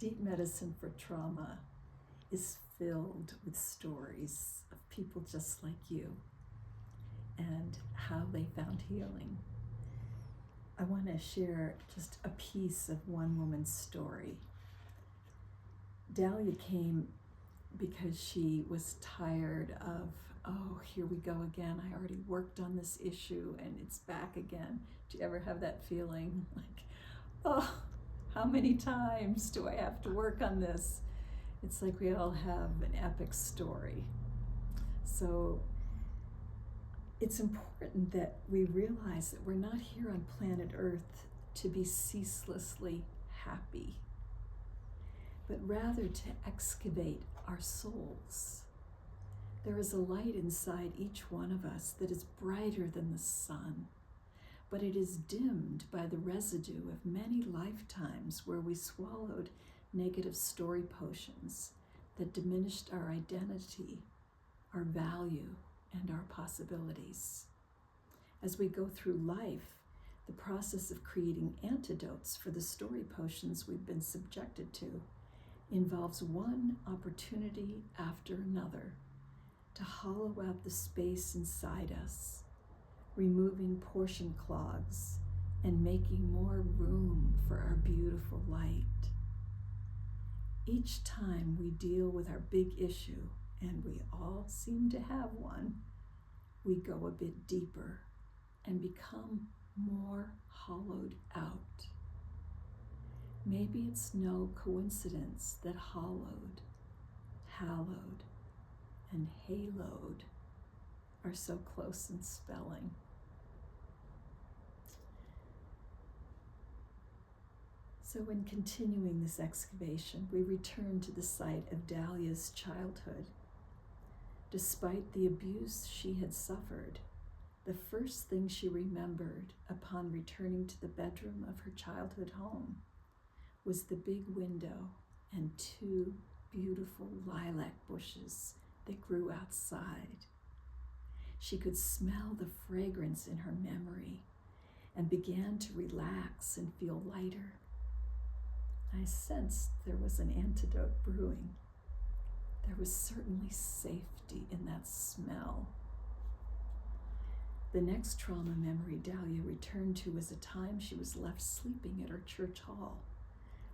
Deep medicine for trauma is filled with stories of people just like you and how they found healing. I want to share just a piece of one woman's story. Dahlia came because she was tired of, oh, here we go again. I already worked on this issue and it's back again. Do you ever have that feeling like, oh, how many times do I have to work on this? It's like we all have an epic story. So it's important that we realize that we're not here on planet Earth to be ceaselessly happy, but rather to excavate our souls. There is a light inside each one of us that is brighter than the sun, but it is dimmed by the residue of many lifetimes where we swallowed negative story potions that diminished our identity, our value, and our possibilities. As we go through life, the process of creating antidotes for the story potions we've been subjected to involves one opportunity after another to hollow out the space inside us, removing portion clogs and making more room for our beautiful light. Each time we deal with our big issue, and we all seem to have one, we go a bit deeper and become more hollowed out. Maybe it's no coincidence that hollowed, hallowed, and haloed are so close in spelling. So in continuing this excavation, we return to the site of Dahlia's childhood. Despite the abuse she had suffered, the first thing she remembered upon returning to the bedroom of her childhood home was the big window and two beautiful lilac bushes that grew outside. She could smell the fragrance in her memory and began to relax and feel lighter. I sensed there was an antidote brewing. There was certainly safety in that smell. The next trauma memory Dahlia returned to was a time she was left sleeping at her church hall,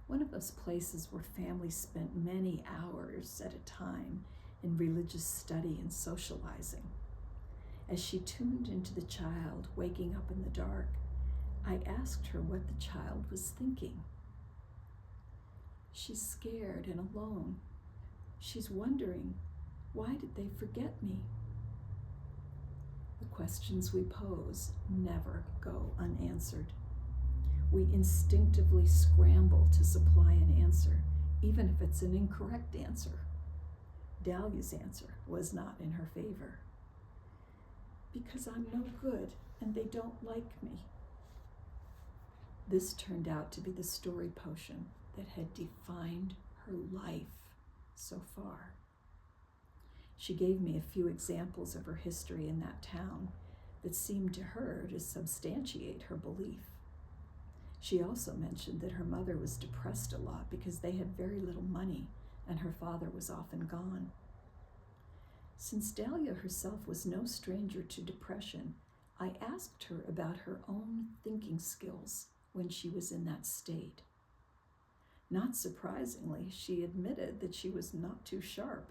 one of those places where families spent many hours at a time in religious study and socializing. As she tuned into the child waking up in the dark, I asked her what the child was thinking. She's scared and alone. She's wondering, why did they forget me? The questions we pose never go unanswered. We instinctively scramble to supply an answer, even if it's an incorrect answer. Dahlia's answer was not in her favor. Because I'm no good and they don't like me. This turned out to be the story potion that had defined her life so far. She gave me a few examples of her history in that town that seemed to her to substantiate her belief. She also mentioned that her mother was depressed a lot because they had very little money and her father was often gone. Since Dahlia herself was no stranger to depression, I asked her about her own thinking skills when she was in that state. Not surprisingly, she admitted that she was not too sharp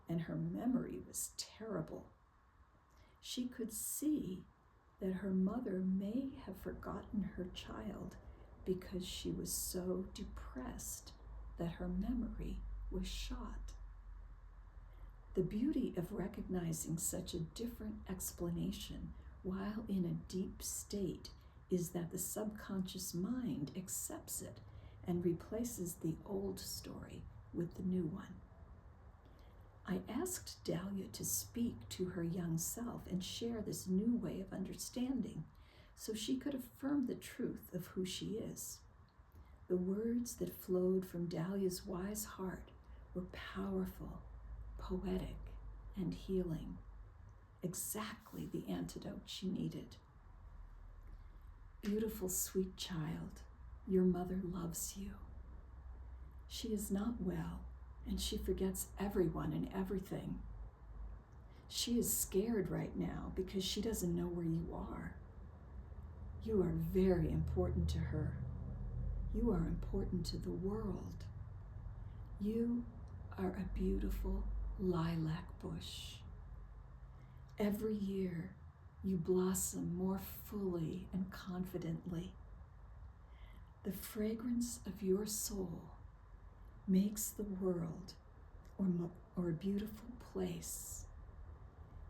and her memory was terrible. She could see that her mother may have forgotten her child because she was so depressed that her memory was shot. The beauty of recognizing such a different explanation while in a deep state is that the subconscious mind accepts it and replaces the old story with the new one. I asked Dahlia to speak to her young self and share this new way of understanding so she could affirm the truth of who she is. The words that flowed from Dahlia's wise heart were powerful, poetic, and healing, exactly the antidote she needed. Beautiful, sweet child, your mother loves you. She is not well, and she forgets everyone and everything. She is scared right now because she doesn't know where you are. You are very important to her. You are important to the world. You are a beautiful lilac bush. Every year, you blossom more fully and confidently. The fragrance of your soul makes the world or a beautiful place.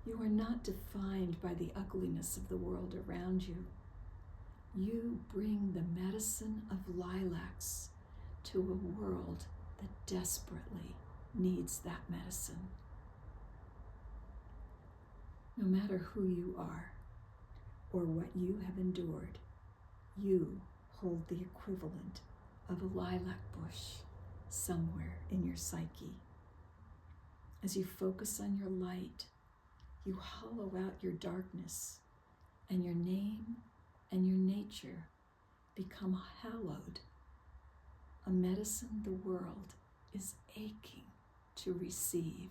You are not defined by the ugliness of the world around you. You bring the medicine of lilacs to a world that desperately needs that medicine. No matter who you are or what you have endured, you hold the equivalent of a lilac bush somewhere in your psyche. As you focus on your light, you hollow out your darkness, and your name and your nature become hallowed, a medicine the world is aching to receive.